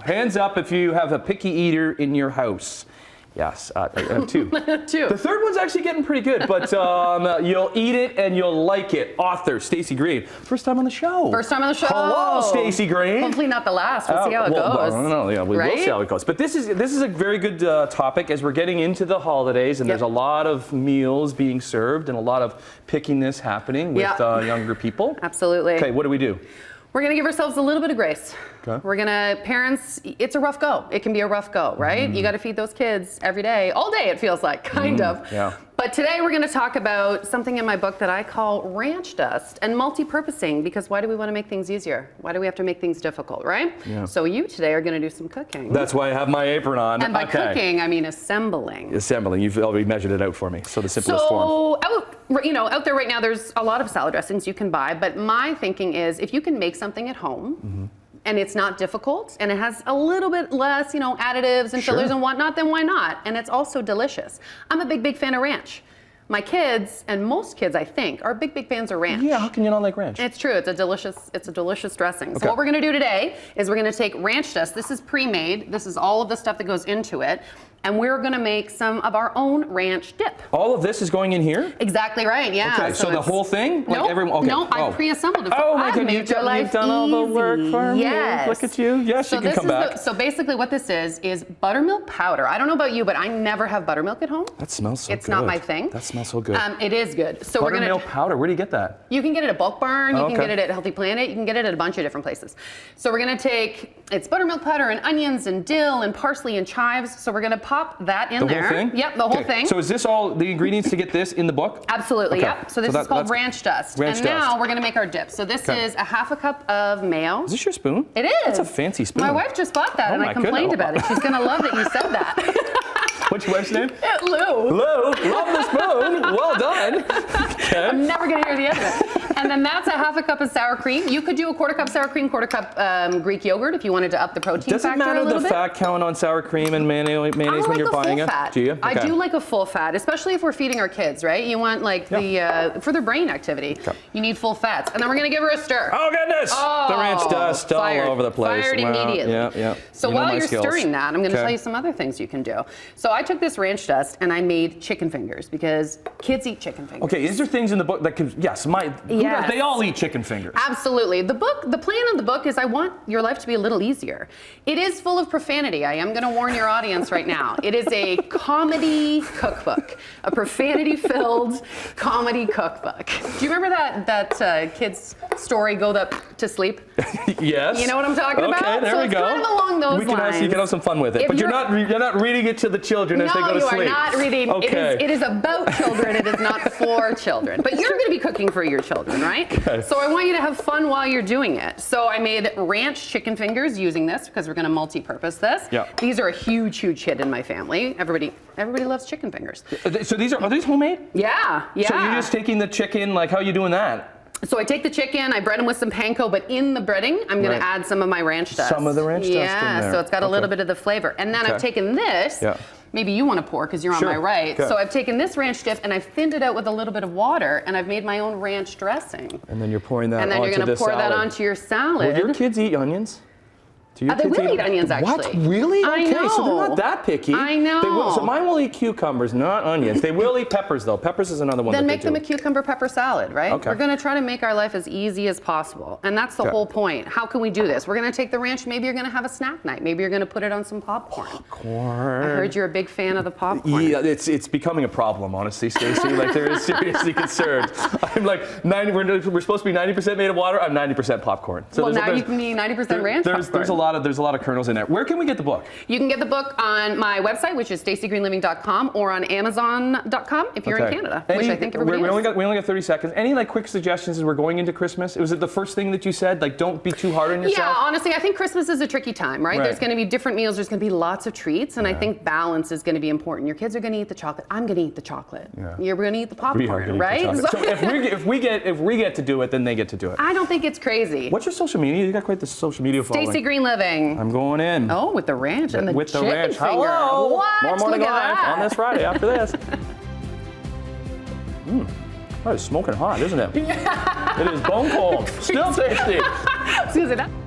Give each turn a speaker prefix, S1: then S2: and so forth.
S1: Hands up if you have a picky eater in your house. Yes, I have two.
S2: Two.
S1: The third one's actually getting pretty good, but you'll eat it and you'll like it. Author Stacey Green, first time on the show.
S2: First time on the show.
S1: Hello, Stacey Green.
S2: Hopefully not the last. We'll see how it goes.
S1: I don't know. Yeah, we'll see how it goes. But this is a very good topic as we're getting into the holidays, and there's a lot of meals being served and a lot of pickiness happening with younger people.
S2: Absolutely.
S1: Okay, what do we do?
S2: We're going to give ourselves a little bit of grace.
S1: Okay.
S2: We're going to, parents, it's a rough go. It can be a rough go, right? You got to feed those kids every day, all day it feels like, kind of.
S1: Yeah.
S2: But today we're going to talk about something in my book that I call ranch dust and multi-purposing, because why do we want to make things easier? Why do we have to make things difficult, right?
S1: Yeah.
S2: So you today are going to do some cooking.
S1: That's why I have my apron on.
S2: And by cooking, I mean assembling.
S1: Assembling. You've already measured it out for me. So the simplest form.
S2: Out there right now, there's a lot of salad dressings you can buy, but my thinking is if you can make something at home, and it's not difficult, and it has a little bit less, additives and fillers and whatnot, then why not? And it's also delicious. I'm a big fan of ranch. My kids, and most kids I think, are big fans of ranch.
S1: Yeah, how can you not like ranch?
S2: It's true, it's a delicious dressing. So what we're gonna do today is we're gonna take ranch dust. This is pre-made. This is all of the stuff that goes into it. And we're gonna make some of our own ranch dip.
S1: All of this is going in here?
S2: Exactly right, yeah.
S1: Okay, so the whole thing?
S2: No, I pre-assembled it.
S1: Oh my goodness, you've done all the work for me.
S2: Yes.
S1: Look at you. Yes, so you can come back.
S2: So basically what this is buttermilk powder. I don't know about you, but I never have buttermilk at home.
S1: That smells so good.
S2: It's not my thing.
S1: That smells so good.
S2: It is good. So
S1: buttermilk powder, where do you get that?
S2: You can get it at Bulk Barn, you can get it at Healthy Planet, you can get it at a bunch of different places. So we're gonna take, it's buttermilk powder and onions and dill and parsley and chives. So we're gonna pop that in there.
S1: The whole thing?
S2: Yep, the whole thing.
S1: So is this all the ingredients to get this in the book?
S2: Absolutely, yep. So this is called ranch dust. Now we're gonna make our dip. So this is a half a cup of mayo.
S1: Is this your spoon?
S2: It is.
S1: That's a fancy spoon.
S2: My wife just bought that and I complained about it. She's gonna love that you said that.
S1: What's your wife's name?
S2: Lou.
S1: Lou, love the spoon. Well done. Okay.
S2: I'm never gonna hear the end of it. And then that's a half a cup of sour cream. You could do a quarter cup sour cream, quarter cup Greek yogurt if you wanted to up the protein
S1: factor a little bit. Does it matter the fat count on sour cream and mayonnaise when you're buying it?
S2: Fat.
S1: Do you? Okay.
S2: I do like a full fat, especially if we're feeding our kids, right? You want like for their brain activity, you need full fats. And then we're gonna give her a stir.
S1: Oh goodness!
S2: Oh,
S1: the ranch dust all over the place.
S2: Fired immediately.
S1: Yeah.
S2: So while you're stirring that, I'm gonna tell you some other things you can do. So I took this ranch dust and I made chicken fingers because kids eat chicken fingers.
S1: Okay, is there things in the book that can, they all eat chicken fingers.
S2: Absolutely. The plan of the book is I want your life to be a little easier. It is full of profanity. I am gonna warn your audience right now. It is a comedy cookbook, a profanity-filled comedy cookbook. Do you remember that kid's story, Go to Sleep?
S1: Yes.
S2: You know what I'm talking about?
S1: Okay, there we go.
S2: Kind of along those lines.
S1: You can have some fun with it, but you're not reading it to the children as they go to sleep.
S2: No, you are not reading.
S1: Okay.
S2: It is about children. It is not for children. But you're going to be cooking for your children, right? Okay. So I want you to have fun while you're doing it. So I made ranch chicken fingers using this because we're going to multi-purpose this.
S1: Yeah.
S2: These are a huge hit in my family. Everybody loves chicken fingers.
S1: So are these homemade?
S2: Yeah.
S1: So you're just taking the chicken, like how are you doing that?
S2: So I take the chicken, I bread them with some panko, but in the breading, I'm going to add some of my ranch dust.
S1: Some of the ranch dust in there.
S2: Yeah, so it's got a little bit of the flavor. And then I've taken this. Yeah. Maybe you want to pour because you're on my right. Okay. So I've taken this ranch dip and I've thinned it out with a little bit of water and I've made my own ranch dressing.
S1: And then you're pouring that onto the salad.
S2: And then you're going to pour that onto your salad.
S1: Will your kids eat onions?
S2: They will eat onions, actually.
S1: What? Really?
S2: I know.
S1: So they're not that picky.
S2: I know.
S1: So mine will eat cucumbers, not onions. They will eat peppers, though. Peppers is another one.
S2: Then make them a cucumber pepper salad, right?
S1: Okay.
S2: We're going to try to make our life as easy as possible. And that's the whole point. How can we do this? We're going to take the ranch. Maybe you're going to have a snack night. Maybe you're going to put it on some popcorn. I heard you're a big fan of the popcorn.
S1: Yeah, it's becoming a problem, honestly, Stacey. Like, they're seriously concerned. I'm like, we're supposed to be 90% made of water. I'm 90% popcorn. So
S2: well, now you can be 90% ranch popcorn.
S1: There's a lot of kernels in there. Where can we get the book?
S2: You can get the book on my website, which is staceygreenliving.com, or on Amazon.com if you're in Canada, which I think everybody is.
S1: We only got 30 seconds. Any quick suggestions as we're going into Christmas? Was it the first thing that you said? Like, don't be too hard on yourself?
S2: Yeah, honestly, I think Christmas is a tricky time, right? There's going to be different meals. There's going to be lots of treats, and I think balance is going to be important. Your kids are going to eat the chocolate. I'm going to eat the chocolate. Yeah. You're going to eat the popcorn, right?
S1: So if we get to do it, then they get to do it.
S2: I don't think it's crazy.
S1: What's your social media? You got quite the social media following.
S2: Stacey Green Living.
S1: I'm going in.
S2: Oh, with the ranch and the
S1: with the
S2: chicken
S1: ranch.
S2: finger.
S1: Hello.
S2: What?
S1: More Morning
S2: Look at
S1: Live
S2: that.
S1: on this Friday after this. That is smoking hot, isn't it? It is bone cold. Still tasty.
S2: Susan.